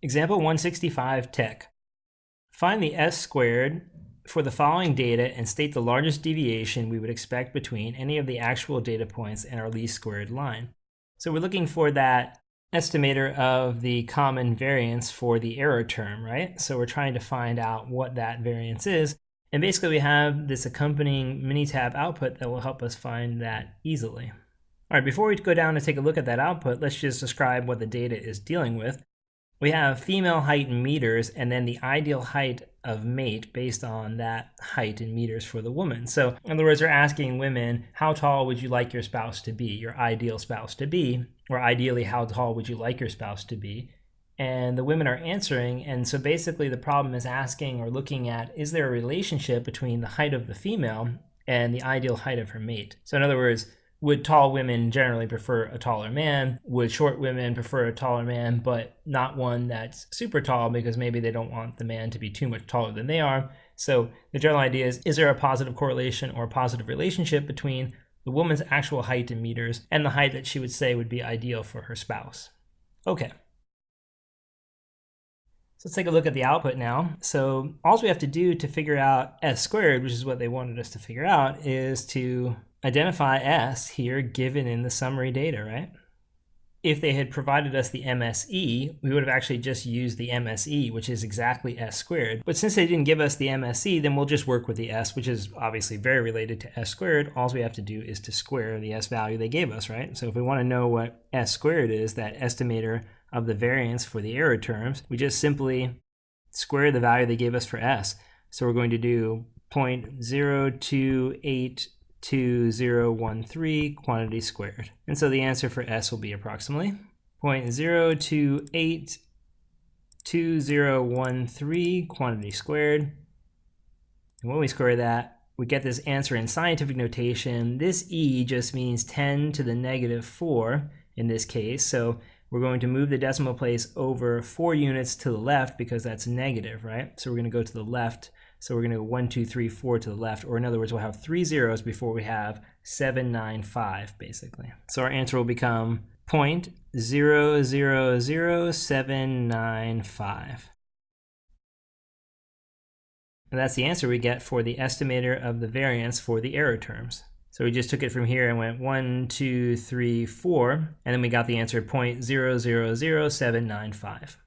Example 165 tech. Find the S squared for the following data and state the largest deviation we would expect between any of the actual data points and our least squared line. So we're looking for that estimator of the common variance for the error term, right? So we're trying to find out what that variance is. And basically we have this accompanying Minitab output that will help us find that easily. All right, before we go down and take a look at that output, let's just describe what the data is dealing with. We have female height in meters and then the ideal height of mate based on that height in meters for the woman. So in other words, we're asking women, how tall would you like your spouse to be, your ideal spouse to be, or ideally, how tall would you like your spouse to be? And the women are answering. And so basically the problem is asking or looking at, is there a relationship between the height of the female and the ideal height of her mate? So in other words, would tall women generally prefer a taller man? Would short women prefer a taller man, but not one that's super tall because maybe they don't want the man to be too much taller than they are? So the general idea is there a positive correlation or a positive relationship between the woman's actual height in meters and the height that she would say would be ideal for her spouse? Okay. So let's take a look at the output now. So all we have to do to figure out S squared, which is what they wanted us to figure out, is to identify S here given in the summary data, right? If they had provided us the MSE, we would have actually just used the MSE, which is exactly S squared. But since they didn't give us the MSE, then we'll just work with the S, which is obviously very related to S squared. All we have to do is to square the S value they gave us, right? So if we want to know what S squared is, that estimator of the variance for the error terms, we just simply square the value they gave us for S. So we're going to do 0.0282013 quantity squared. And so the answer for S will be approximately 0.0282013 quantity squared. And when we square that, we get this answer in scientific notation. This E just means 10 to the negative 4 in this case. So we're going to move the decimal place over 4 units to the left because that's negative, right? So we're going to go to the left. So we're going to go 1, 2, 3, 4 to the left, or in other words, we'll have 3 zeros before we have 795, basically. So our answer will become 0.000795. And that's the answer we get for the estimator of the variance for the error terms. So we just took it from here and went 1, 2, 3, 4, and then we got the answer 0.000795.